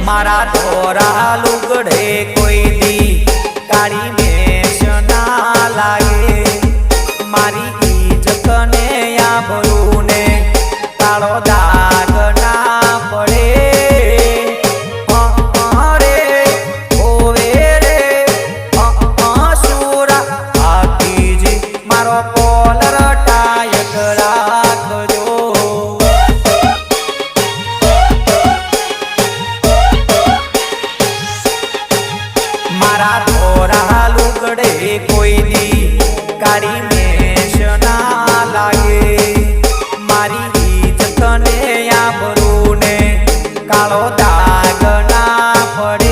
मारा धोरा लुगड़े कोई दी काली मेष ना लागे मारी इज्जत ने आबरू ने कालो दाग ना पड़े सूरा आकीजी मारो कोलर टायक राखजो मारा धोरा लुगड़े कोई दी काली मेष ना लागे मारी इज्जत ने आबरू ने कालो दाग ना पड़े।